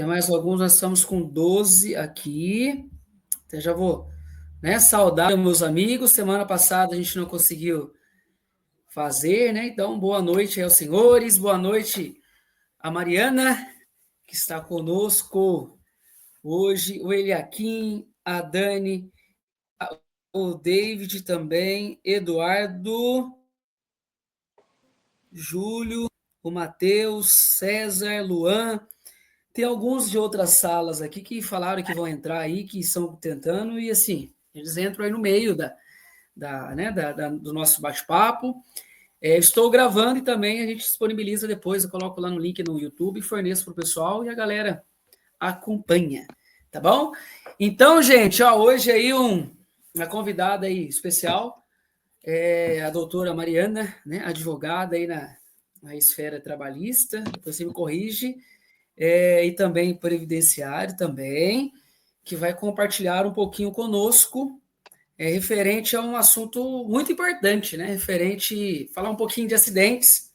Tem mais alguns, nós estamos com 12 aqui. Então já vou, né, saudar meus amigos. Semana passada a gente não conseguiu fazer, né? Então, boa noite aos senhores, boa noite a Mariana, que está conosco hoje, o Eliakim, a Dani, o David também, Eduardo, Júlio, o Matheus, César, Luan. Tem alguns de outras salas aqui que falaram que vão entrar aí, que estão tentando, e assim, eles entram aí no meio do nosso bate-papo. Estou gravando e também a gente disponibiliza depois, eu coloco lá no link no YouTube, forneço para o pessoal e a galera acompanha, tá bom? Então, gente, hoje aí uma convidada aí especial, a doutora Mariana, né, advogada aí na esfera trabalhista, depois você me corrige, e também previdenciário também, que vai compartilhar um pouquinho conosco, referente a um assunto muito importante, né? Falar um pouquinho de acidentes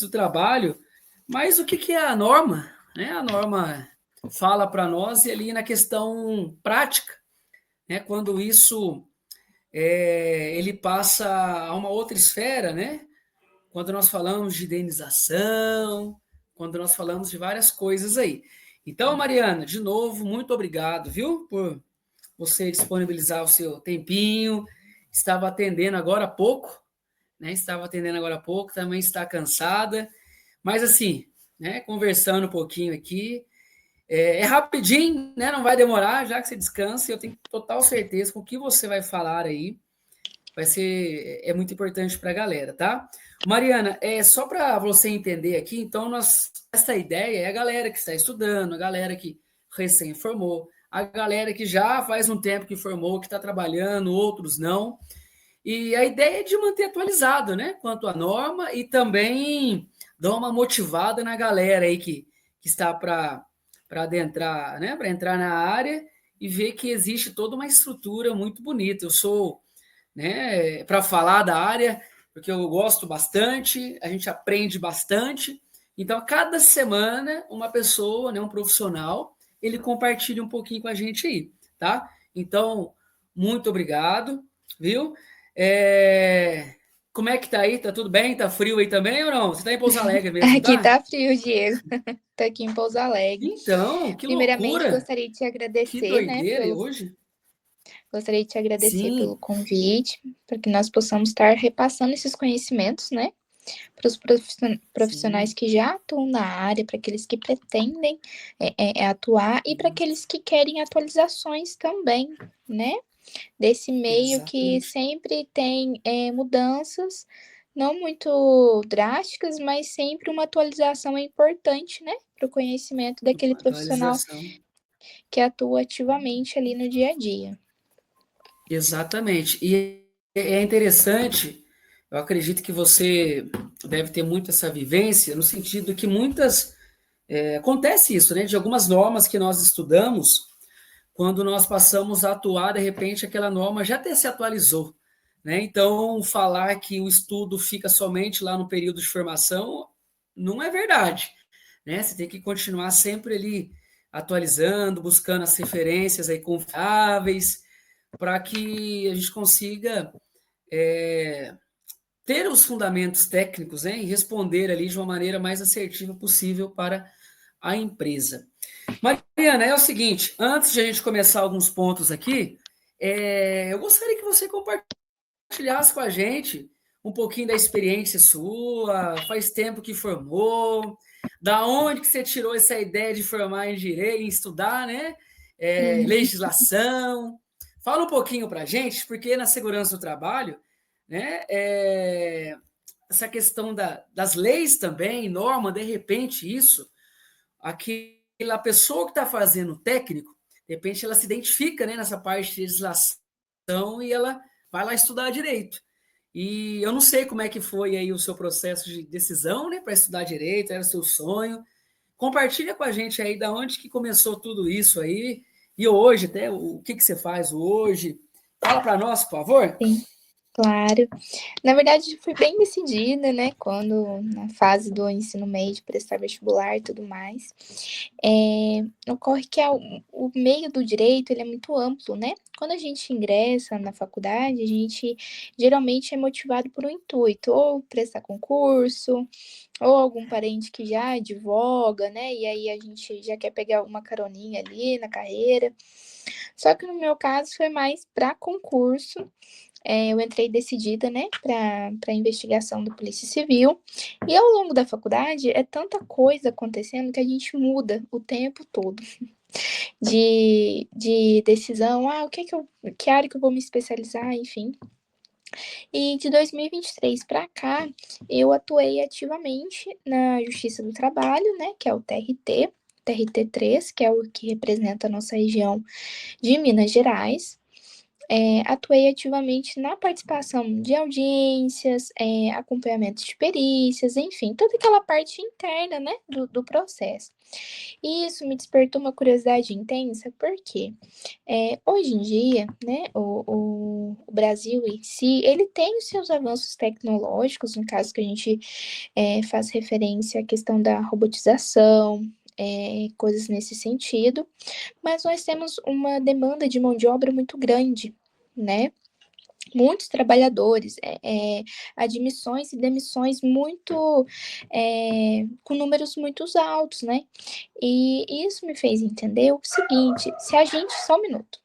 do trabalho, mas o que é a norma? Né? A norma fala para nós e ali na questão prática, né? Quando isso ele passa a uma outra esfera, né? Quando nós falamos de indenização, quando nós falamos de várias coisas aí. Então, Mariana, de novo, muito obrigado, viu, por você disponibilizar o seu tempinho. Estava atendendo agora há pouco, né? Também está cansada, mas assim, né? Conversando um pouquinho aqui, é rapidinho, né? Não vai demorar, já que você descansa. Eu tenho total certeza que o que você vai falar aí é muito importante para a galera, tá? Mariana, só para você entender aqui, então, essa ideia é a galera que está estudando, a galera que recém formou, a galera que já faz um tempo que formou, que está trabalhando, outros não. E a ideia é de manter atualizado, né? Quanto à norma e também dar uma motivada na galera aí que está para adentrar, né? Para entrar na área e ver que existe toda uma estrutura muito bonita. Eu sou, né, para falar da área, porque eu gosto bastante, a gente aprende bastante. Então, cada semana, uma pessoa, né, um profissional, ele compartilha um pouquinho com a gente aí, tá? Então, muito obrigado, viu? Como é que tá aí? Tá tudo bem? Tá frio aí também ou não? Você tá em Pouso Alegre mesmo, Aqui tá? tá frio, Diego. Tô aqui em Pouso Alegre. Então, que Primeiramente, loucura! gostaria de te Que agradecer, né, doideira! E hoje? pelo Sim, convite, para que nós possamos estar repassando esses conhecimentos, né, para os profissionais sim, que já atuam na área, para aqueles que pretendem atuar e para aqueles que querem atualizações também, né, desse meio que exatamente. sempre tem mudanças, não muito drásticas, mas sempre uma atualização é importante, né, para o conhecimento daquele profissional Atualização. que atua ativamente ali no dia a dia. Exatamente. E é interessante, eu acredito que você deve ter muito essa vivência, no sentido que acontece isso, né? De algumas normas que nós estudamos, quando nós passamos a atuar, de repente aquela norma já até se atualizou, né? Então, falar que o estudo fica somente lá no período de formação não é verdade, né? Você tem que continuar sempre ali atualizando, buscando as referências aí confiáveis, para que a gente consiga ter os fundamentos técnicos, né, e responder ali de uma maneira mais assertiva possível para a empresa. Mariana, é o seguinte, antes de a gente começar alguns pontos aqui, eu gostaria que você compartilhasse com a gente um pouquinho da experiência sua, faz tempo que formou, da onde que você tirou essa ideia de formar em direito, em estudar, né, Uhum. legislação. Fala um pouquinho para a gente, porque na segurança do trabalho, né, essa questão das leis também, norma, de repente isso, aquela pessoa que está fazendo o técnico, de repente ela se identifica, né, nessa parte de legislação e ela vai lá estudar direito. E eu não sei como é que foi aí o seu processo de decisão, né, para estudar direito, era o seu sonho. Compartilha com a gente aí da onde que começou tudo isso aí e hoje até o que você faz hoje. Fala para nós, por favor. Sim. Claro. Na verdade, fui bem decidida, né? Quando, na fase do ensino médio, prestar vestibular e tudo mais. Ocorre que o meio do direito, ele é muito amplo, né? Quando a gente ingressa na faculdade, a gente geralmente é motivado por um intuito, ou prestar concurso, ou algum parente que já advoga, né? E aí a gente já quer pegar uma caroninha ali na carreira. Só que no meu caso foi mais para concurso. Eu entrei decidida, né, para investigação da Polícia Civil. E ao longo da faculdade é tanta coisa acontecendo que a gente muda o tempo todo de decisão. O que que área que eu vou me especializar, enfim. E de 2023 para cá, eu atuei ativamente na Justiça do Trabalho, né, que é o TRT, TRT3, que é o que representa a nossa região de Minas Gerais. Atuei ativamente na participação de audiências, acompanhamento de perícias, enfim, toda aquela parte interna, né, do processo. E isso me despertou uma curiosidade intensa, porque hoje em dia, né, o Brasil em si, ele tem os seus avanços tecnológicos, no caso que a gente faz referência à questão da robotização, coisas nesse sentido, mas nós temos uma demanda de mão de obra muito grande, né? Muitos trabalhadores, admissões e demissões muito, com números muito altos, né? E isso me fez entender o seguinte: se a gente, só um minuto.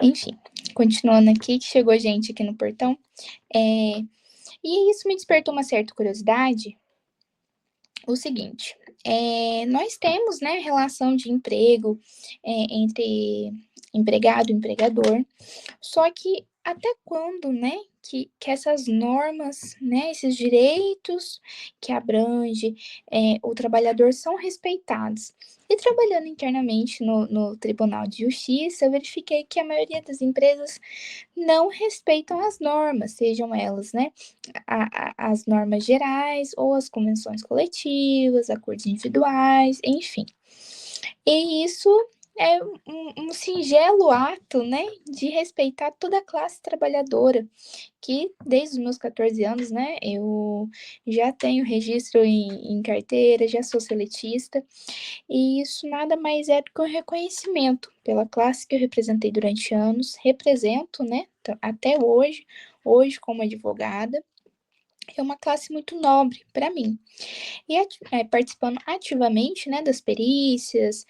Enfim, continuando aqui, que chegou gente aqui no portão. E isso me despertou uma certa curiosidade. O seguinte, nós temos, né, relação de emprego entre empregado e empregador, só que até quando, né, que essas normas, né, esses direitos que abrange o trabalhador são respeitados? E trabalhando internamente no Tribunal de Justiça, eu verifiquei que a maioria das empresas não respeitam as normas, sejam elas, né, as normas gerais ou as convenções coletivas, acordos individuais, enfim. E isso é um singelo ato, né, de respeitar toda a classe trabalhadora, que desde os meus 14 anos, né, eu já tenho registro em carteira, já sou seletista, e isso nada mais é do que um reconhecimento pela classe que eu representei durante anos, represento, né, até hoje como advogada, é uma classe muito nobre para mim. E participando ativamente, né, das perícias,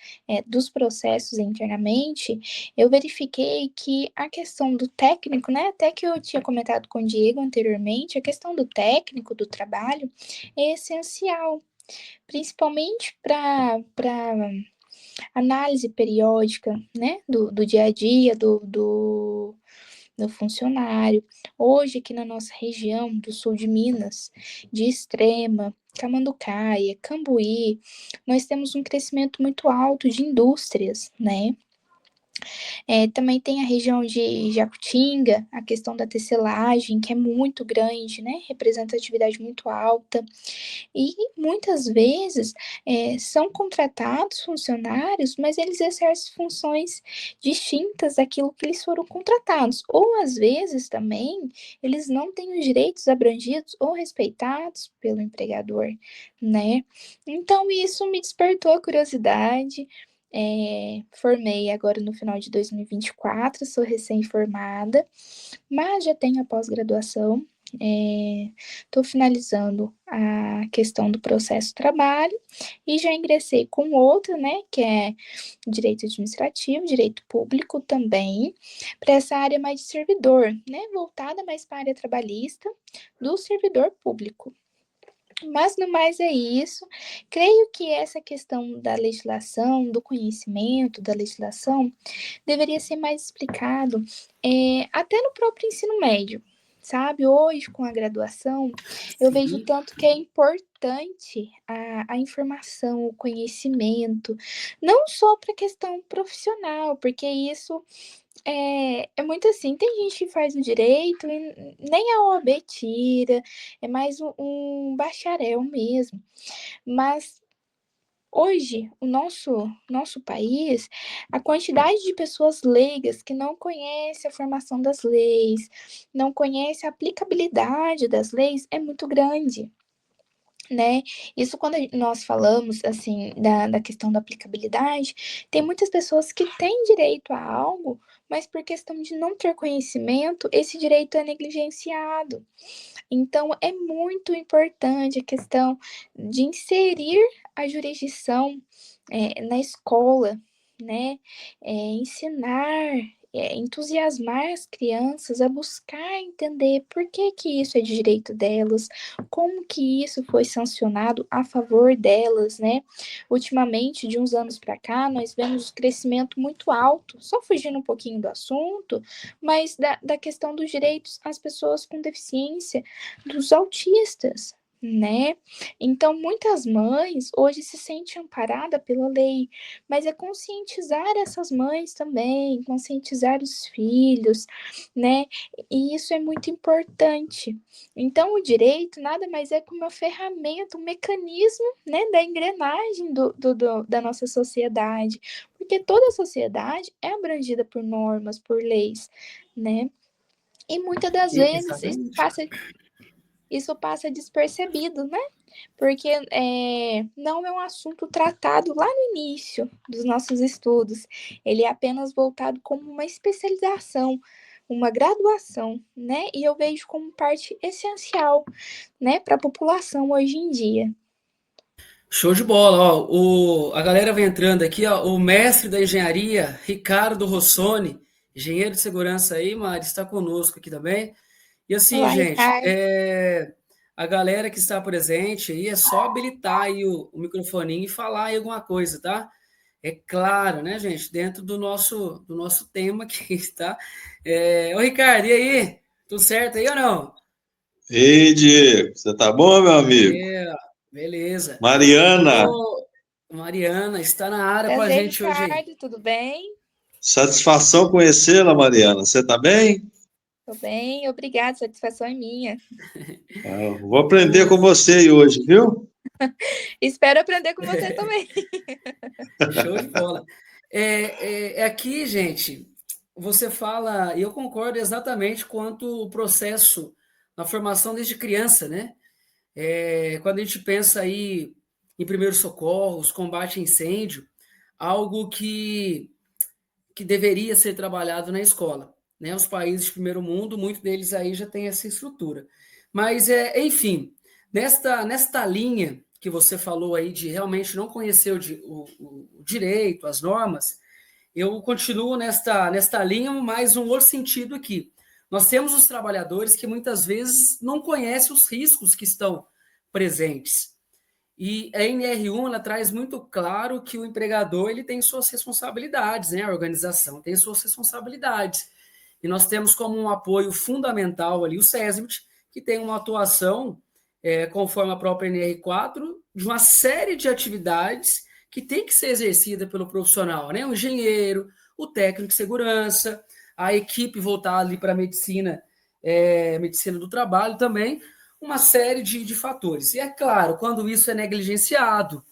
dos processos internamente, eu verifiquei que a questão do técnico, né, até que eu tinha comentado com o Diego anteriormente, a questão do técnico, do trabalho, é essencial, principalmente para análise periódica, né, do dia a dia, do funcionário. Hoje, aqui na nossa região do sul de Minas, de Extrema, Camanducaia, Cambuí, nós temos um crescimento muito alto de indústrias, né? Também tem a região de Jacutinga, a questão da tecelagem, que é muito grande, né? Representatividade muito alta. E muitas vezes são contratados funcionários, mas eles exercem funções distintas daquilo que eles foram contratados. Ou às vezes também eles não têm os direitos abrangidos ou respeitados pelo empregador, né? Então isso me despertou a curiosidade. Formei agora no final de 2024, sou recém-formada, mas já tenho a pós-graduação. Estou finalizando a questão do processo de trabalho e já ingressei com outra, né, que é direito administrativo, direito público também, para essa área mais de servidor, né, voltada mais para a área trabalhista do servidor público. Mas no mais é isso. Creio que essa questão da legislação, do conhecimento da legislação, deveria ser mais explicado até no próprio ensino médio. Sabe, hoje com a graduação, eu vejo Sim, tanto que é importante a informação, o conhecimento, não só para a questão profissional, porque isso é muito assim, tem gente que faz o direito e nem a OAB tira, é mais um bacharel mesmo. Mas hoje, o nosso país, a quantidade de pessoas leigas que não conhece a formação das leis, não conhece a aplicabilidade das leis é muito grande, né? Isso quando nós falamos, assim, da questão da aplicabilidade, tem muitas pessoas que têm direito a algo, mas por questão de não ter conhecimento, esse direito é negligenciado. Então, é muito importante a questão de inserir a jurisdição na escola, né? Ensinar, entusiasmar as crianças a buscar entender por que que isso é de direito delas, como que isso foi sancionado a favor delas, né? Ultimamente, de uns anos para cá, nós vemos um crescimento muito alto, só fugindo um pouquinho do assunto, mas da questão dos direitos às pessoas com deficiência, dos autistas, né? Então, muitas mães hoje se sentem amparadas pela lei, mas é conscientizar essas mães também, conscientizar os filhos, né? E isso é muito importante. Então, o direito nada mais é que uma ferramenta, um mecanismo, né, da engrenagem da nossa sociedade, porque toda a sociedade é abrangida por normas, por leis, né? E muitas das vezes exatamente. isso passa despercebido, né? Porque não é um assunto tratado lá no início dos nossos estudos. Ele é apenas voltado como uma especialização, uma graduação, né? E eu vejo como parte essencial, né, para a população hoje em dia. Show de bola, ó. A galera vem entrando aqui, ó. O mestre da engenharia, Ricardo Rossoni, engenheiro de segurança aí, Mari, está conosco aqui também. E assim, Olá, gente, Ricardo. a galera que está presente aí é só habilitar aí o microfoninho e falar aí alguma coisa, tá? É claro, né, gente? Dentro do nosso tema aqui, tá? Ô, Ricardo, e aí? Tudo certo aí ou não? Ei, Diego, você tá bom, meu amigo? É, beleza. Mariana, Ô, Mariana, está na área com a Prazer, gente hoje aí. Ricardo, tudo bem? satisfação conhecê-la, Mariana. Você tá bem? Tô bem, obrigada, satisfação é minha. Vou aprender com você hoje, viu? Espero aprender com você também. Show de bola. Aqui, gente, você fala, e eu concordo exatamente quanto o processo na formação desde criança, né? Quando a gente pensa aí em primeiros socorros, combate a incêndio, algo que deveria ser trabalhado na escola, né? Os países de primeiro mundo, muitos deles aí já têm essa estrutura. Mas, enfim, nesta linha que você falou aí de realmente não conhecer o direito, as normas, eu continuo nesta linha, mais um outro sentido aqui. Nós temos os trabalhadores que muitas vezes não conhecem os riscos que estão presentes. E a NR1 ela traz muito claro que o empregador ele tem suas responsabilidades, né? A organização tem suas responsabilidades. E nós temos como um apoio fundamental ali o SESMIT, que tem uma atuação, conforme a própria NR4, de uma série de atividades que tem que ser exercida pelo profissional, né? O engenheiro, o técnico de segurança, a equipe voltada ali para a medicina, medicina do trabalho também, uma série de fatores. E é claro, quando isso é negligenciado,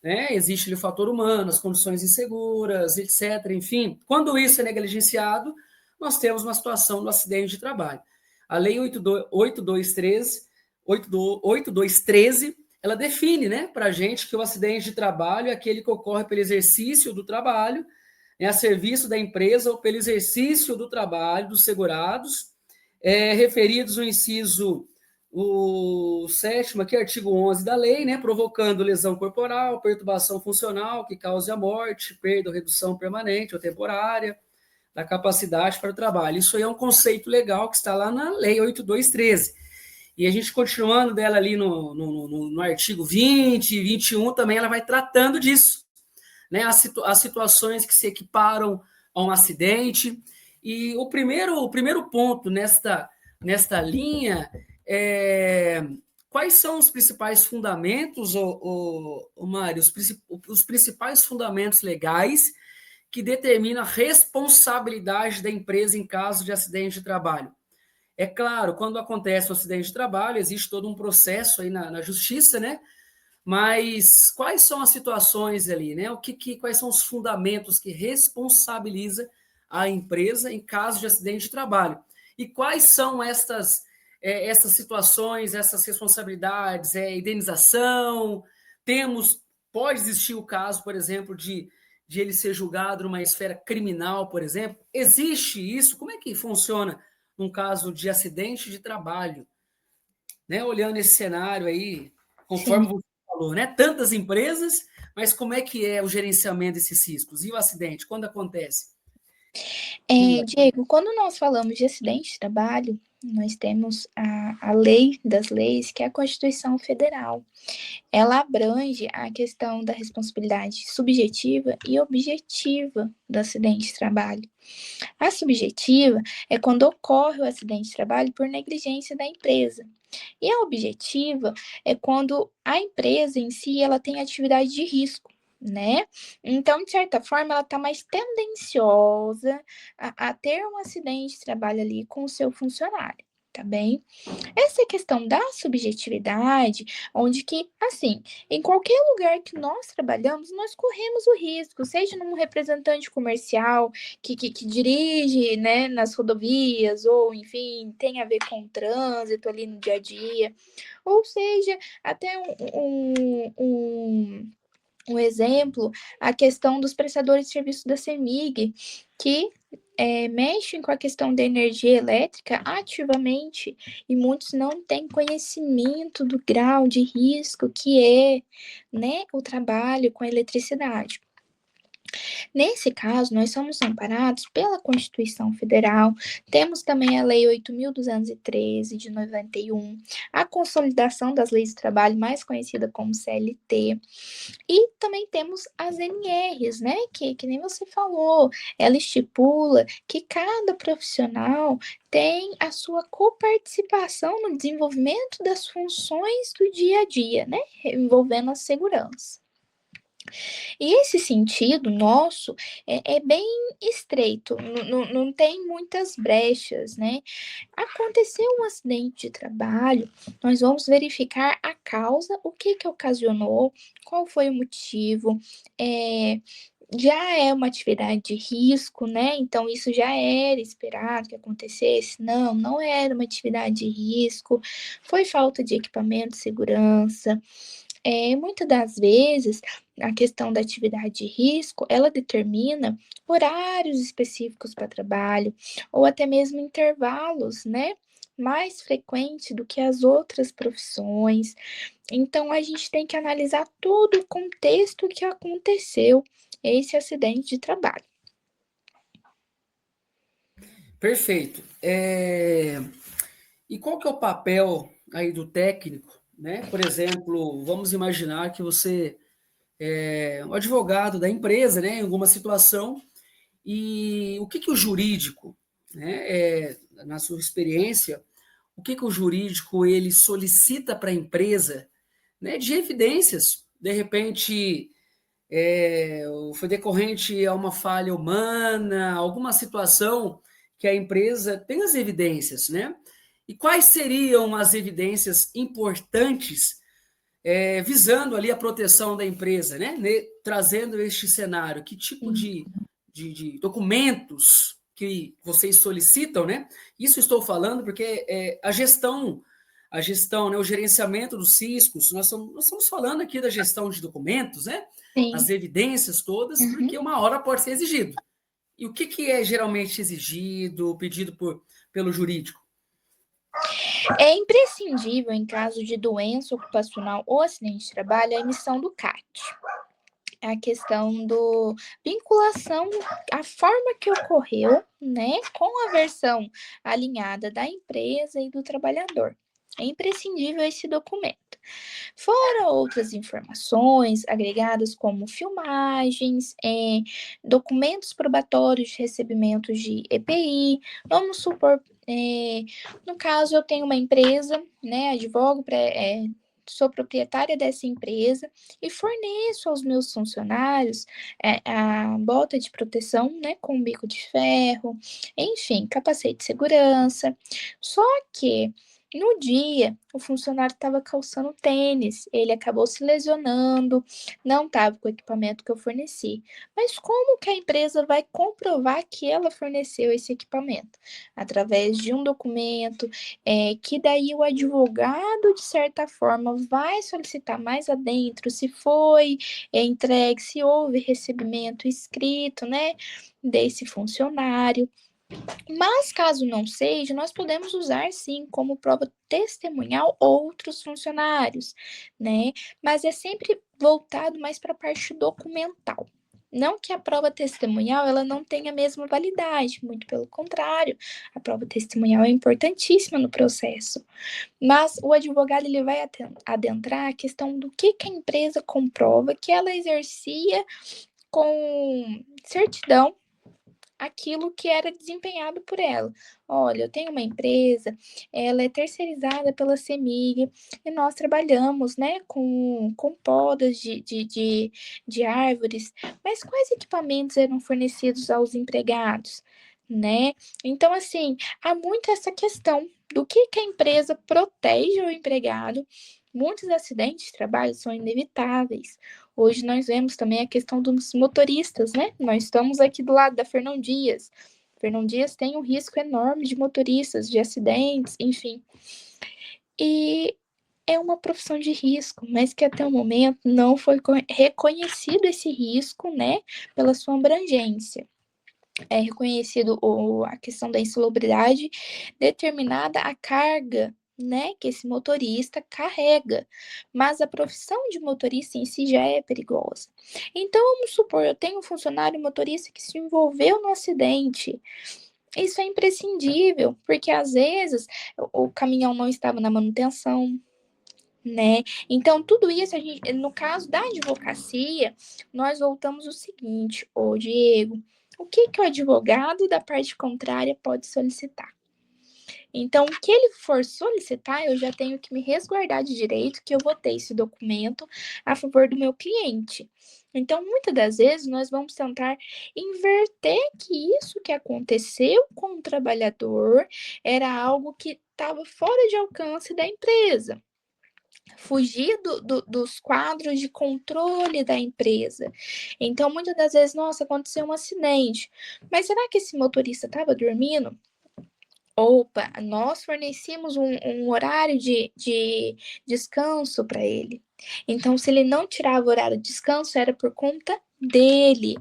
né, existe ali o fator humano, as condições inseguras, etc. Enfim, quando isso é negligenciado, nós temos uma situação do acidente de trabalho. A Lei 8213, ela define, né, para a gente que o acidente de trabalho é aquele que ocorre pelo exercício do trabalho, a serviço da empresa ou pelo exercício do trabalho dos segurados, referidos no inciso o sétimo aqui, artigo 11 da lei, né, provocando lesão corporal, perturbação funcional que cause a morte, perda ou redução permanente ou temporária da capacidade para o trabalho. Isso aí é um conceito legal que está lá na lei 8213. E a gente continuando dela ali no artigo 20, 21, também ela vai tratando disso, né? As situações que se equiparam a um acidente. E o primeiro ponto nesta linha é quais são os principais fundamentos, Mário, os principais fundamentos legais que determinam a responsabilidade da empresa em caso de acidente de trabalho. É claro, quando acontece um acidente de trabalho, existe todo um processo aí na justiça, né? Mas quais são as situações ali, né? Quais são os fundamentos que responsabiliza a empresa em caso de acidente de trabalho? E quais são essas situações, essas responsabilidades? Indenização? Pode existir o caso, por exemplo, de ele ser julgado numa esfera criminal, por exemplo? Existe isso? Como é que funciona num caso de acidente de trabalho? Né? Olhando esse cenário aí, conforme Sim. você falou, né? Tantas empresas, mas como é que é o gerenciamento desses riscos? E o acidente, quando acontece? Diego, quando nós falamos de acidente de trabalho, nós temos a lei das leis, que é a Constituição Federal. Ela abrange a questão da responsabilidade subjetiva e objetiva do acidente de trabalho. A subjetiva é quando ocorre o acidente de trabalho por negligência da empresa. E a objetiva é quando a empresa em si ela tem atividade de risco, né? Então, de certa forma, ela está mais tendenciosa a ter um acidente de trabalho ali com o seu funcionário, tá bem? Essa questão da subjetividade, onde que, assim, em qualquer lugar que nós trabalhamos, nós corremos o risco, seja num representante comercial que dirige, né, nas rodovias, ou, enfim, tem a ver com o trânsito ali no dia a dia, ou seja, até um exemplo, a questão dos prestadores de serviço da CEMIG, que mexem com a questão da energia elétrica ativamente e muitos não têm conhecimento do grau de risco que é, né, o trabalho com a eletricidade. Nesse caso, nós somos amparados pela Constituição Federal, temos também a Lei 8.213 de 91, a Consolidação das Leis do Trabalho, mais conhecida como CLT, e também temos as NRs, né? Que nem você falou, ela estipula que cada profissional tem a sua coparticipação no desenvolvimento das funções do dia a dia, né? Envolvendo a segurança. E esse sentido nosso é bem estreito, não tem muitas brechas, né? Aconteceu um acidente de trabalho, nós vamos verificar a causa, o que ocasionou, qual foi o motivo, já é uma atividade de risco, né? Então, isso já era esperado que acontecesse? Não, não era uma atividade de risco, foi falta de equipamento de segurança. Muitas das vezes, a questão da atividade de risco, ela determina horários específicos para trabalho, ou até mesmo intervalos, né? Mais frequente do que as outras profissões. Então, a gente tem que analisar todo o contexto que aconteceu esse acidente de trabalho. Perfeito. E qual que é o papel aí do técnico, né? Por exemplo, vamos imaginar que você é um advogado da empresa, né, em alguma situação, e o que o jurídico, né, na sua experiência, o que o jurídico ele solicita para a empresa, né, de evidências, de repente foi decorrente a uma falha humana, alguma situação que a empresa tem as evidências, né? E quais seriam as evidências importantes visando ali a proteção da empresa, né? Trazendo este cenário, que tipo de documentos que vocês solicitam, né? Isso estou falando porque a gestão, né, o gerenciamento dos riscos, nós estamos falando aqui da gestão de documentos, né? Sim. As evidências todas, porque uma hora pode ser exigido. E o que é geralmente exigido, pedido pelo jurídico? É imprescindível, em caso de doença ocupacional ou acidente de trabalho, a emissão do CAT. A questão do vinculação, a forma que ocorreu, né, com a versão alinhada da empresa e do trabalhador. É imprescindível esse documento. Fora outras informações agregadas como filmagens, documentos probatórios de recebimento de EPI. Vamos supor, no caso eu tenho uma empresa, né, advogo para sou proprietária dessa empresa e forneço aos meus funcionários a bota de proteção, né, com bico de ferro, enfim, capacete de segurança. Só que no dia, o funcionário estava calçando tênis, ele acabou se lesionando, não estava com o equipamento que eu forneci. Mas como que a empresa vai comprovar que ela forneceu esse equipamento? Através de um documento, que daí o advogado, de certa forma, vai solicitar mais adentro se foi entregue, se houve recebimento escrito, né, desse funcionário. Mas caso não seja, nós podemos usar sim como prova testemunhal outros funcionários, né? Mas é sempre voltado mais para a parte documental. Não que a prova testemunhal ela não tenha a mesma validade, muito pelo contrário, a prova testemunhal é importantíssima no processo. Mas o advogado ele vai adentrar a questão do que a empresa comprova que ela exercia com certidão aquilo que era desempenhado por ela. Olha, eu tenho uma empresa, ela é terceirizada pela CEMIG e nós trabalhamos, né, com podas de árvores, mas quais equipamentos eram fornecidos aos empregados, né? Então, assim, há muito essa questão do que a empresa protege o empregado. Muitos acidentes de trabalho são inevitáveis. Hoje nós vemos também a questão dos motoristas, né? Nós estamos aqui do lado da Fernão Dias. Fernão Dias tem um risco enorme de motoristas, de acidentes, enfim. E é uma profissão de risco, mas que até o momento não foi reconhecido esse risco, né, pela sua abrangência. É reconhecido a questão da insalubridade determinada a carga, né, que esse motorista carrega, mas a profissão de motorista em si já é perigosa. Então, vamos supor, eu tenho um funcionário motorista que se envolveu no acidente. Isso é imprescindível, porque às vezes o caminhão não estava na manutenção, né? Então, tudo isso, no caso da advocacia, nós voltamos o seguinte, ô Diego, o que o advogado da parte contrária pode solicitar? Então, o que ele for solicitar, eu já tenho que me resguardar de direito que eu vou ter esse documento a favor do meu cliente. Então, muitas das vezes, nós vamos tentar inverter que isso que aconteceu com o trabalhador era algo que estava fora de alcance da empresa. Fugir dos quadros de controle da empresa. Então, muitas das vezes, nossa, aconteceu um acidente. Mas será que esse motorista estava dormindo? Opa, nós fornecemos um horário de descanso para ele. Então, se ele não tirava o horário de descanso, era por conta dele,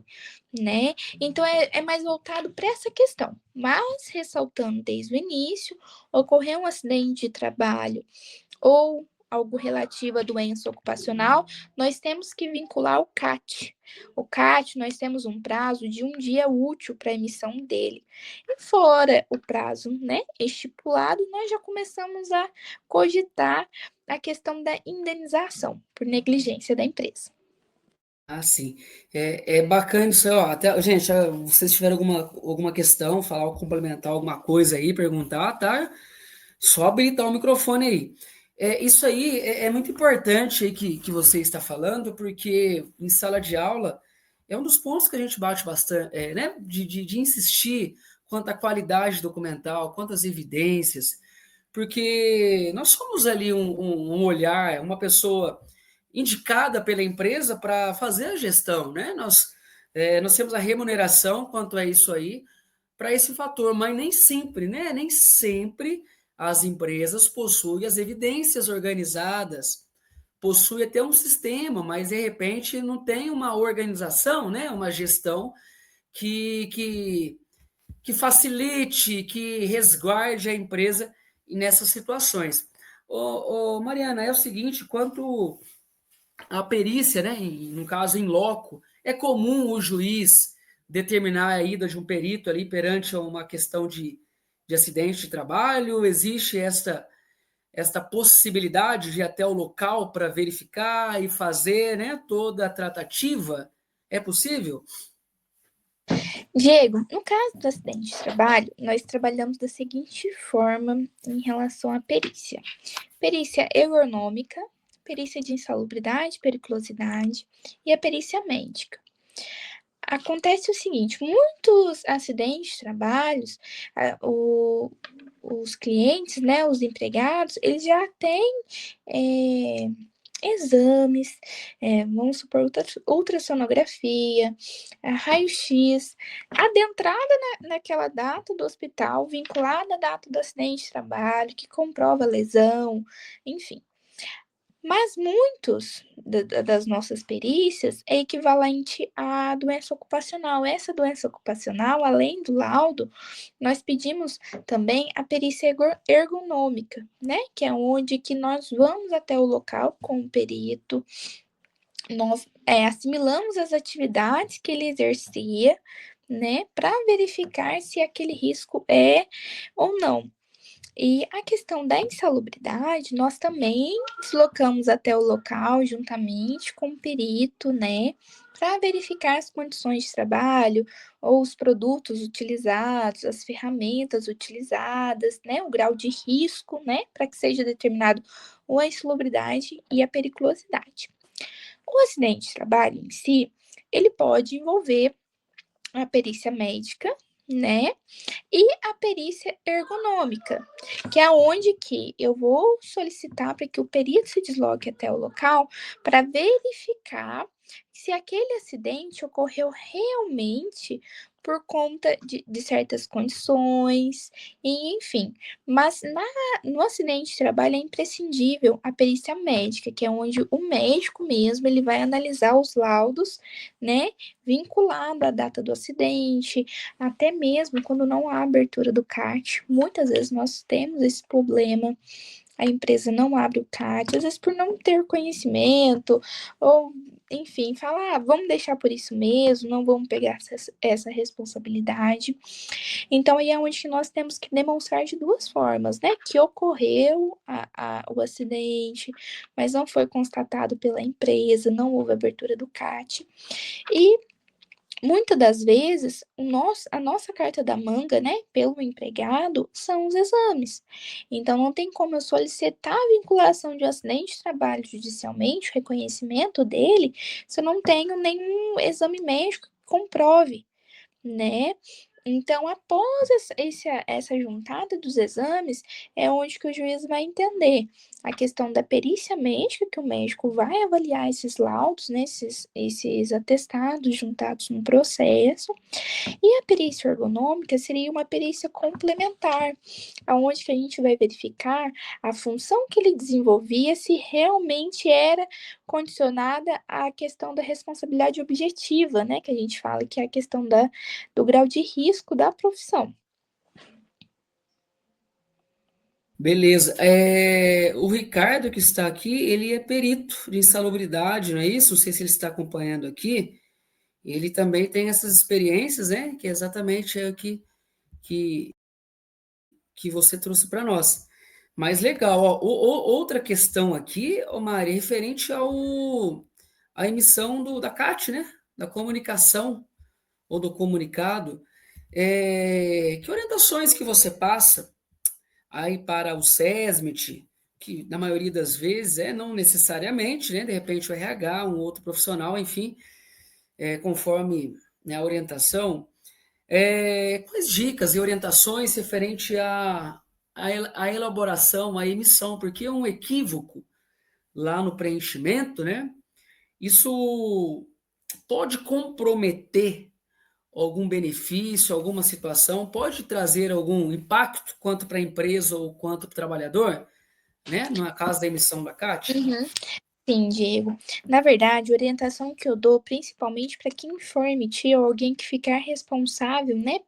né? Então, é mais voltado para essa questão. Mas, ressaltando desde o início, ocorreu um acidente de trabalho ou algo relativo à doença ocupacional, nós temos que vincular o CAT. O CAT, nós temos um prazo de um dia útil para a emissão dele. E fora o prazo, né, estipulado, nós já começamos a cogitar a questão da indenização por negligência da empresa. Ah, sim. É bacana isso aí, ó. Até, gente, se vocês tiverem alguma questão, falar, complementar alguma coisa aí, perguntar, tá? Só habilitar o microfone aí. Isso aí é muito importante aí que você está falando, porque em sala de aula é um dos pontos que a gente bate bastante, né? De insistir quanto à qualidade documental, quantas evidências, porque nós somos ali um olhar, uma pessoa indicada pela empresa para fazer a gestão, né? Nós temos a remuneração quanto a isso aí, para esse fator, mas nem sempre, né? Nem sempre as empresas possuem as evidências organizadas, possuem até um sistema, mas de repente não tem uma organização, né? Uma gestão que, que, que facilite, que resguarde a empresa nessas situações. Mariana, é o seguinte, quanto à perícia, né? No caso, em loco, é comum o juiz determinar a ida de um perito ali perante uma questão de acidente de trabalho? Existe esta possibilidade de ir até o local para verificar e fazer, né, toda a tratativa? É possível? Diego, no caso do acidente de trabalho, nós trabalhamos da seguinte forma em relação à perícia: perícia ergonômica, perícia de insalubridade, periculosidade e a perícia médica. Acontece o seguinte: muitos acidentes de trabalhos, os clientes, né, os empregados, eles já têm exames, vamos supor, ultrassonografia, raio-x, adentrada naquela data do hospital, vinculada à data do acidente de trabalho, que comprova a lesão, enfim. Mas muitos das nossas perícias é equivalente à doença ocupacional. Essa doença ocupacional, além do laudo, nós pedimos também a perícia ergonômica, né? Que é onde que nós vamos até o local com o perito, nós assimilamos as atividades que ele exercia, né? Para verificar se aquele risco é ou não. E a questão da insalubridade, nós também deslocamos até o local juntamente com o perito, né, para verificar as condições de trabalho, ou os produtos utilizados, as ferramentas utilizadas, né, o grau de risco, né, para que seja determinado a insalubridade e a periculosidade. O acidente de trabalho em si, ele pode envolver a perícia médica, né? E a perícia ergonômica, que é onde que eu vou solicitar para que o perito se desloque até o local para verificar se aquele acidente ocorreu realmente por conta de certas condições, e enfim. Mas no acidente de trabalho é imprescindível a perícia médica, que é onde o médico mesmo ele vai analisar os laudos, né, vinculado à data do acidente, até mesmo quando não há abertura do CAT. Muitas vezes nós temos esse problema, a empresa não abre o CAT, às vezes por não ter conhecimento, ou enfim, falar, vamos deixar por isso mesmo, não vamos pegar essa responsabilidade. Então, aí é onde nós temos que demonstrar de duas formas, né? Que ocorreu o acidente, mas não foi constatado pela empresa, não houve abertura do CAT. E muitas das vezes, a nossa carta da manga, né, pelo empregado, são os exames. Então, não tem como eu solicitar a vinculação de um acidente de trabalho judicialmente, o reconhecimento dele, se eu não tenho nenhum exame médico que comprove, né? Então, após essa juntada dos exames, é onde que o juiz vai entender a questão da perícia médica, que o médico vai avaliar esses laudos, né, esses atestados juntados no processo, e a perícia ergonômica seria uma perícia complementar, aonde que a gente vai verificar a função que ele desenvolvia, se realmente era condicionada à questão da responsabilidade objetiva, né, que a gente fala que é a questão do grau de risco da profissão. Beleza. O Ricardo, que está aqui, ele é perito de insalubridade, não é isso? Não sei se ele está acompanhando aqui. Ele também tem essas experiências, né? Que é exatamente o que, que você trouxe para nós. Mas legal, ó, outra questão aqui, ô Mari, referente à emissão da CAT, né? Da comunicação ou do comunicado. Que orientações que você passa aí para o SESMIT, que na maioria das vezes não necessariamente, né? De repente o RH, um outro profissional, enfim, conforme, né, a orientação, quais dicas e orientações referente à elaboração, à emissão, porque é um equívoco lá no preenchimento, né? Isso pode comprometer algum benefício, alguma situação, pode trazer algum impacto, quanto para a empresa ou quanto para o trabalhador, né? No caso da emissão da CAT? Uhum. Sim, Diego. Na verdade, a orientação que eu dou, principalmente para quem for emitir ou alguém que ficar responsável, né,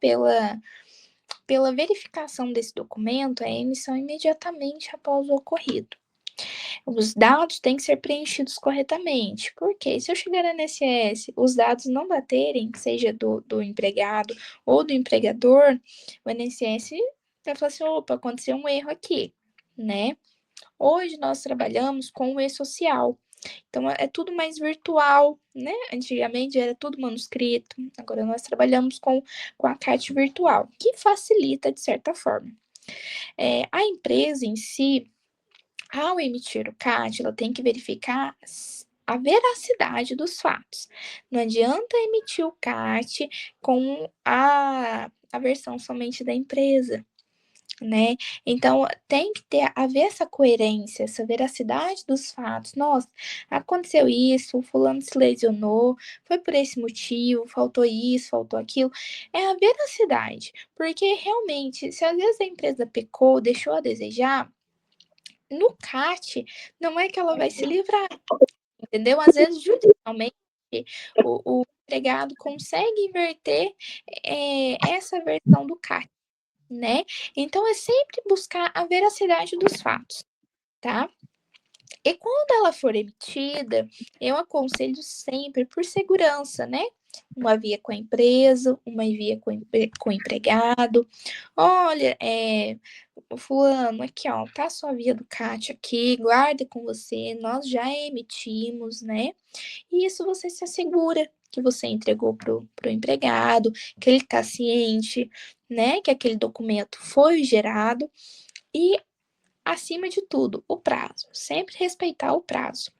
pela verificação desse documento, é a emissão imediatamente após o ocorrido. Os dados têm que ser preenchidos corretamente, porque se eu chegar na INSS, os dados não baterem, seja do empregado ou do empregador, o INSS vai falar assim, opa, aconteceu um erro aqui, né? Hoje nós trabalhamos com o e-social. Então é tudo mais virtual, né? Antigamente era tudo manuscrito, agora nós trabalhamos com a CAT virtual, que facilita de certa forma. A empresa em si, ao emitir o CAT, ela tem que verificar a veracidade dos fatos. Não adianta emitir o CAT com a versão somente da empresa, né? Então, tem que haver essa coerência, essa veracidade dos fatos. Nossa, aconteceu isso, o fulano se lesionou, foi por esse motivo, faltou isso, faltou aquilo. É a veracidade, porque realmente, se às vezes a empresa pecou, deixou a desejar, no CAT, não é que ela vai se livrar, entendeu? Às vezes, judicialmente, o empregado consegue inverter essa versão do CAT, né? Então, é sempre buscar a veracidade dos fatos, tá? E quando ela for emitida, eu aconselho sempre por segurança, né? Uma via com a empresa, uma via com o empregado. Olha, fulano, aqui, ó, tá a sua via do CAT aqui, guarda com você, nós já emitimos, né? E isso você se assegura que você entregou pro empregado, que ele tá ciente, né, que aquele documento foi gerado e, acima de tudo, o prazo. Sempre respeitar o prazo.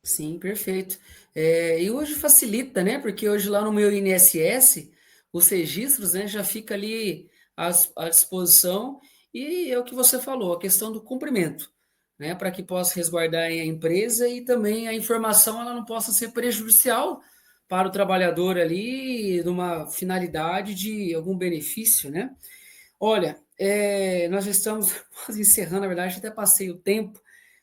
Sim, perfeito. E hoje facilita, né? Porque hoje lá no meu INSS, os registros, né, já fica ali à disposição e é o que você falou, a questão do cumprimento, né? Para que possa resguardar a empresa e também a informação ela não possa ser prejudicial para o trabalhador ali numa finalidade de algum benefício, né? Olha, nós já estamos quase encerrando, na verdade, até passei o tempo,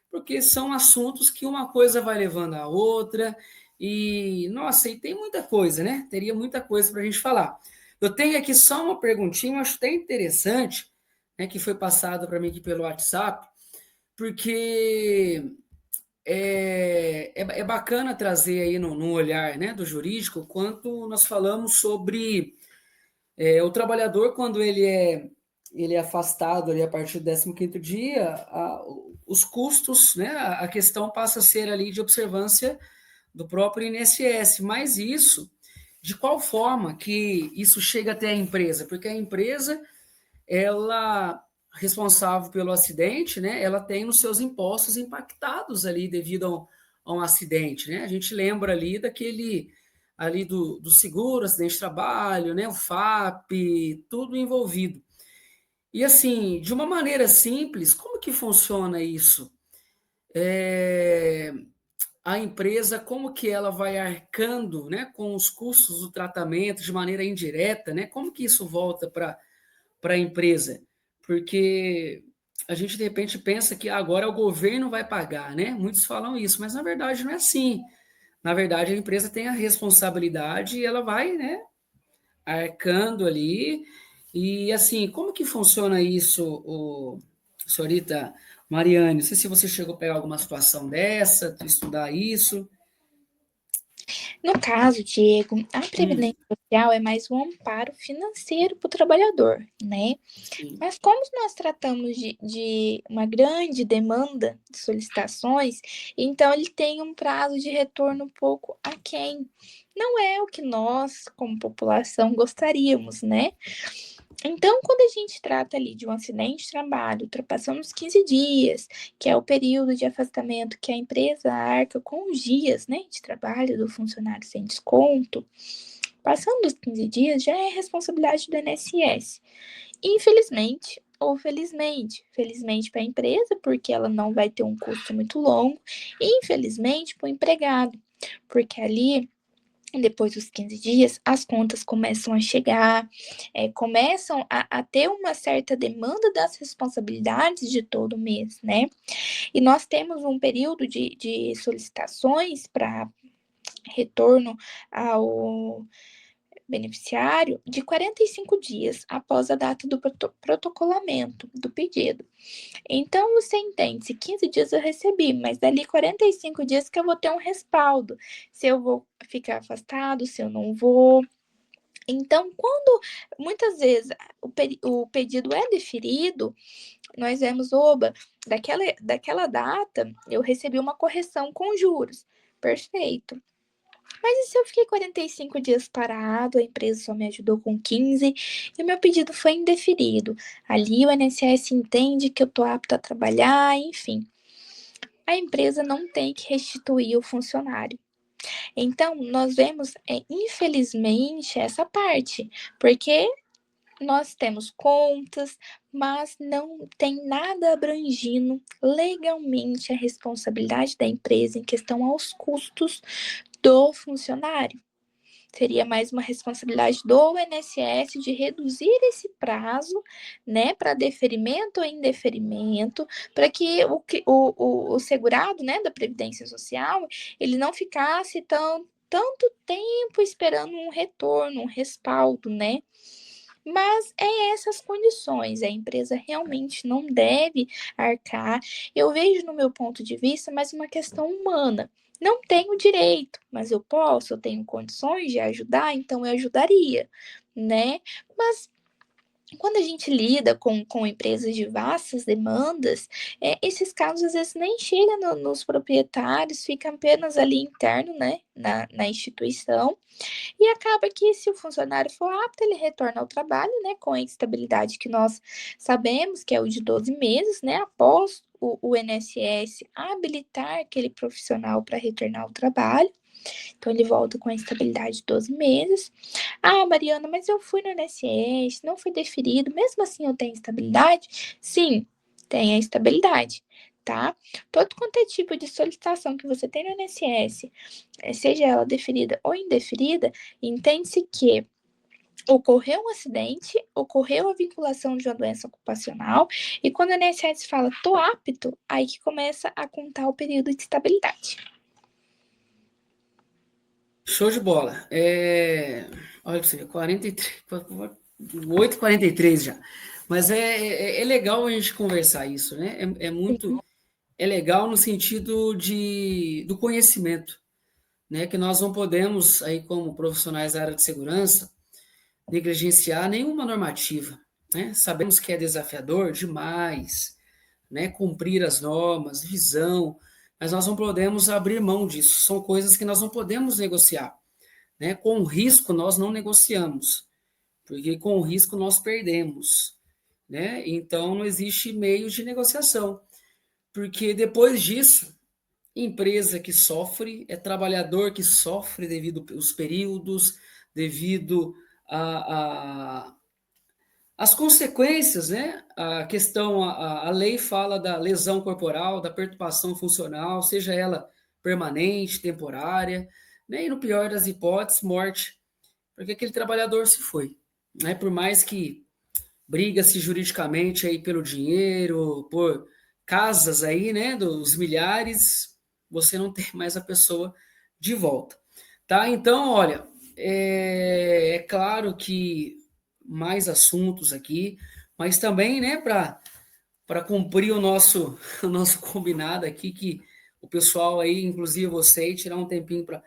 porque são assuntos que uma coisa vai levando a outra, e, nossa, e tem muita coisa, né? Teria muita coisa para a gente falar. Eu tenho aqui só uma perguntinha, eu acho até interessante, né, que foi passada para mim aqui pelo WhatsApp, porque é bacana trazer aí no olhar, né, do jurídico, quanto nós falamos sobre o trabalhador, quando ele é afastado ali a partir do 15º dia, os custos, né, a questão passa a ser ali de observância do próprio INSS, mas isso, de qual forma que isso chega até a empresa? Porque a empresa, ela, responsável pelo acidente, né, ela tem os seus impostos impactados ali devido a um acidente, né? A gente lembra ali daquele ali do seguro, acidente de trabalho, né, o FAP, tudo envolvido. E assim, de uma maneira simples, como que funciona isso? É, a empresa, como que ela vai arcando, né, com os custos do tratamento de maneira indireta, né? Como que isso volta para a empresa? Porque a gente de repente pensa que agora o governo vai pagar, né? Muitos falam isso, mas na verdade não é assim. Na verdade, a empresa tem a responsabilidade e ela vai, né, arcando ali. E assim, como que funciona isso, senhorita Mariane? Não sei se você chegou a pegar alguma situação dessa, estudar isso. No caso, Diego, a Hum, Previdência Social é mais um amparo financeiro para o trabalhador, né? sim, Mas como nós tratamos de uma grande demanda de solicitações, então ele tem um prazo de retorno um pouco aquém. Não é o que nós, como população, gostaríamos, né? Então, quando a gente trata ali de um acidente de trabalho, ultrapassando os 15 dias, que é o período de afastamento que a empresa arca com os dias, né, de trabalho do funcionário sem desconto, passando os 15 dias já é responsabilidade do INSS. Infelizmente, ou felizmente, felizmente para a empresa, porque ela não vai ter um custo muito longo, e infelizmente para o empregado, porque ali depois dos 15 dias, as contas começam a chegar, começam a ter uma certa demanda das responsabilidades de todo mês, né? E nós temos um período de solicitações para retorno ao beneficiário de 45 dias após a data do protocolamento do pedido. Então, você entende, se 15 dias eu recebi, mas dali 45 dias que eu vou ter um respaldo, se eu vou ficar afastado, se eu não vou. Então, quando muitas vezes o pedido é deferido, nós vemos, oba, daquela data eu recebi uma correção com juros. Perfeito. Mas e se eu fiquei 45 dias parado, a empresa só me ajudou com 15 e o meu pedido foi indeferido? Ali o INSS entende que eu estou apto a trabalhar, enfim. A empresa não tem que restituir o funcionário. Então, nós vemos, infelizmente, essa parte, porque nós temos contas, mas não tem nada abrangindo legalmente a responsabilidade da empresa em questão aos custos do funcionário. Seria mais uma responsabilidade do INSS de reduzir esse prazo, né, para deferimento ou indeferimento, para que o segurado, né, da Previdência Social, ele não ficasse tanto tempo esperando um retorno, um respaldo, né? Mas é essas condições, a empresa realmente não deve arcar. Eu vejo no meu ponto de vista mais uma questão humana. Não tenho direito, mas eu posso, eu tenho condições de ajudar, então eu ajudaria, né? Mas quando a gente lida com empresas de vastas demandas, esses casos às vezes nem chegam nos proprietários, fica apenas ali interno, né, na instituição. E acaba que, se o funcionário for apto, ele retorna ao trabalho, né, com a estabilidade que nós sabemos, que é o de 12 meses, né, após o INSS habilitar aquele profissional para retornar ao trabalho. Então, ele volta com a estabilidade de 12 meses. Ah, Mariana, mas eu fui no INSS, não foi deferido, mesmo assim eu tenho estabilidade? Sim, tem a estabilidade, tá? Todo quanto é tipo de solicitação que você tem no INSS, seja ela deferida ou indeferida, entende-se que ocorreu um acidente, ocorreu a vinculação de uma doença ocupacional, e quando o INSS fala tô apto, aí que começa a contar o período de estabilidade. Show de bola. Olha pra você ver, 43, 8h43 já. Mas é legal a gente conversar isso, né? É legal no sentido do conhecimento, né? Que nós não podemos, aí, como profissionais da área de segurança, negligenciar nenhuma normativa, né? Sabemos que é desafiador demais, né? Cumprir as normas, visão, mas nós não podemos abrir mão disso. São coisas que nós não podemos negociar, né? Com o risco nós não negociamos, porque com o risco nós perdemos, né? Então não existe meio de negociação, porque depois disso, empresa que sofre, é trabalhador que sofre devido aos períodos, devido a as consequências, né? A questão, a lei fala da lesão corporal, da perturbação funcional, seja ela permanente, temporária, né? E no pior das hipóteses, morte, porque aquele trabalhador se foi, né? Por mais que briga-se juridicamente aí pelo dinheiro, por casas aí, né? Dos milhares, você não tem mais a pessoa de volta, tá? Então, olha, é claro que mais assuntos aqui, mas também, né, para cumprir o nosso combinado aqui, que o pessoal aí, inclusive você, tirar um tempinho para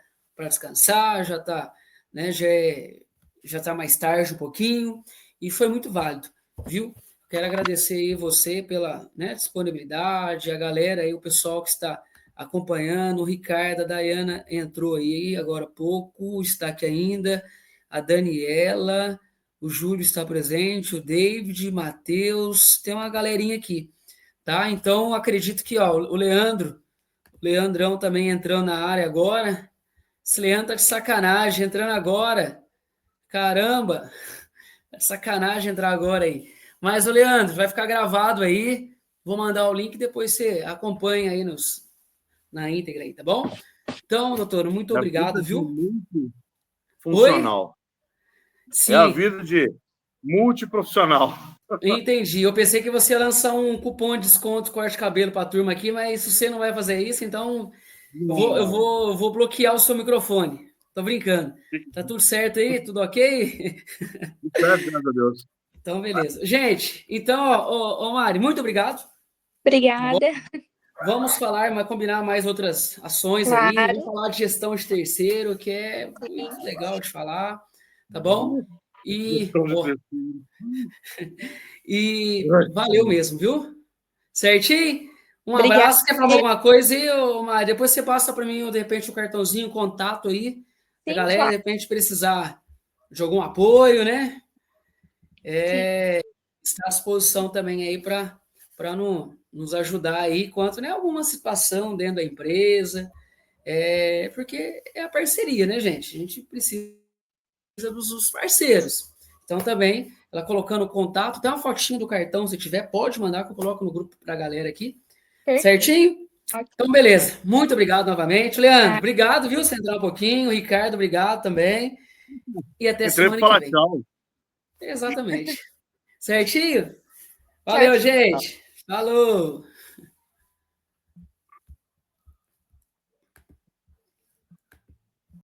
descansar, já tá, né, já tá mais tarde um pouquinho, e foi muito válido, viu? Quero agradecer aí você pela, né, disponibilidade, a galera aí, o pessoal que está acompanhando, o Ricardo, a Dayana entrou aí agora há pouco, está aqui ainda, a Daniela, o Júlio está presente, o David, Matheus, tem uma galerinha aqui, tá? Então, acredito que, ó, o Leandrão também entrando na área agora. Esse Leandro tá de sacanagem, entrando agora. Caramba, tá de sacanagem entrar agora aí. Mas, o Leandro, vai ficar gravado aí. Vou mandar o link, depois você acompanha aí na íntegra aí, tá bom? Então, doutor, muito É a obrigado, vida de viu? Oi? multifuncional. É a Sim, vida de multiprofissional. entendi. Eu pensei que você ia lançar um cupom de desconto corte de cabelo para a turma aqui, mas se você não vai fazer isso, então Não. eu vou bloquear o seu microfone. Tô brincando. Tá tudo certo aí? Tudo ok? Certo, graças a Deus. Então, beleza. Gente, então, ó, Mari, muito obrigado. Tá bom? Obrigada. Vamos falar, mas combinar mais outras ações aí. Vamos Claro. falar de gestão de terceiro, que é muito legal de falar. tá bom? E valeu mesmo, viu? Certinho? Um Obrigada. abraço. Quer falar alguma coisa aí, Mari? Depois você passa para mim, de repente, o cartãozinho, o contato aí, da Sim, galera, claro. de repente precisar de algum apoio, né? Está à disposição também aí para nos ajudar aí, quanto né, alguma situação dentro da empresa, porque é a parceria, né, gente? A gente precisa dos parceiros. Então, também, ela colocando o contato, tem uma fotinha do cartão, se tiver, pode mandar que eu coloco no grupo para a galera aqui. Perfeito. Certinho? Ok. Então, beleza. Muito obrigado novamente. Leandro, Ah, obrigado, viu? Você entrar um pouquinho. Ricardo, obrigado também. E até Entrei semana para que falar vem. tchau. Exatamente. Certinho? tchau, Valeu, tchau. gente. Falou.